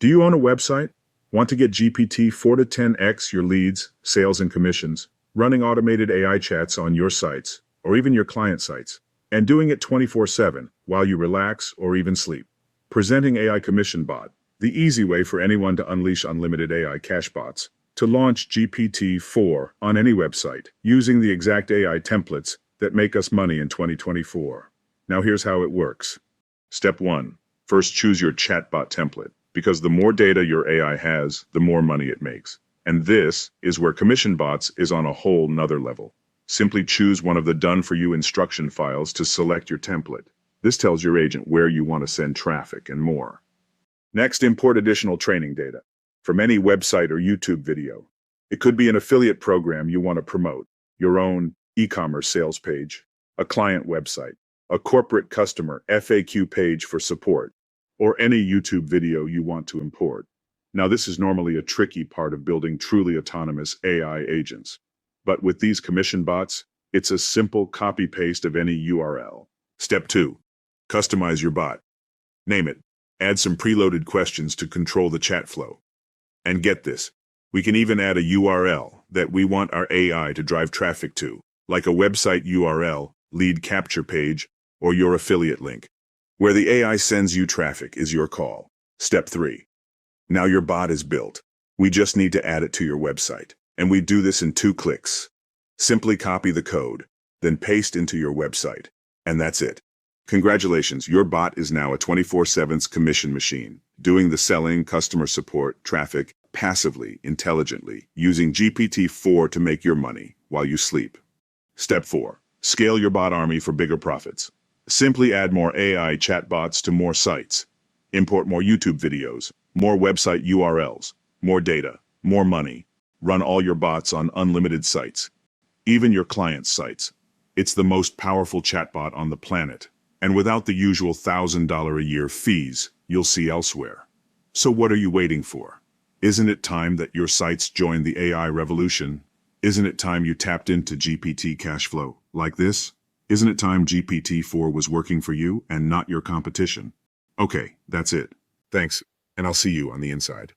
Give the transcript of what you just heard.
Do you own a website? Want to get GPT-4 to 10x your leads, sales, and commissions, running automated AI chats on your sites, or even your client sites, and doing it 24/7 while you relax or even sleep? Presenting AI Commission Bot, the easy way for anyone to unleash unlimited AI cash bots, to launch GPT-4 on any website, using the exact AI templates that make us money in 2024. Now here's how it works. Step 1. First, choose your chatbot template, because the more data your AI has, the more money it makes. And this is where Commission Bots is on a whole nother level. Simply choose one of the done-for-you instruction files to select your template. This tells your agent where you want to send traffic and more. Next, import additional training data from any website or YouTube video. It could be an affiliate program you want to promote, your own e-commerce sales page, a client website, a corporate customer FAQ page for support, or any YouTube video you want to import. Now, this is normally a tricky part of building truly autonomous AI agents. But with these Commission Bots, it's a simple copy-paste of any URL. Step 2. Customize your bot. Name it. Add some preloaded questions to control the chat flow. And get this, we can even add a URL that we want our AI to drive traffic to, like a website URL, lead capture page, or your affiliate link. Where the AI sends you traffic is your call. Step 3. Now your bot is built. We just need to add it to your website. And we do this in 2 clicks. Simply copy the code, then paste into your website. And that's it. Congratulations, your bot is now a 24/7 commission machine, doing the selling, customer support, traffic, passively, intelligently, using GPT-4 to make your money while you sleep. Step 4. Scale your bot army for bigger profits. Simply add more AI chatbots to more sites. Import more YouTube videos, more website URLs, more data, more money. Run all your bots on unlimited sites, even your clients' sites. It's the most powerful chatbot on the planet, and without the usual $1,000 a year fees you'll see elsewhere. So what are you waiting for? Isn't it time that your sites join the AI revolution? Isn't it time you tapped into GPT cash flow like this? Isn't it time GPT-4 was working for you and not your competition? Okay, that's it. Thanks, and I'll see you on the inside.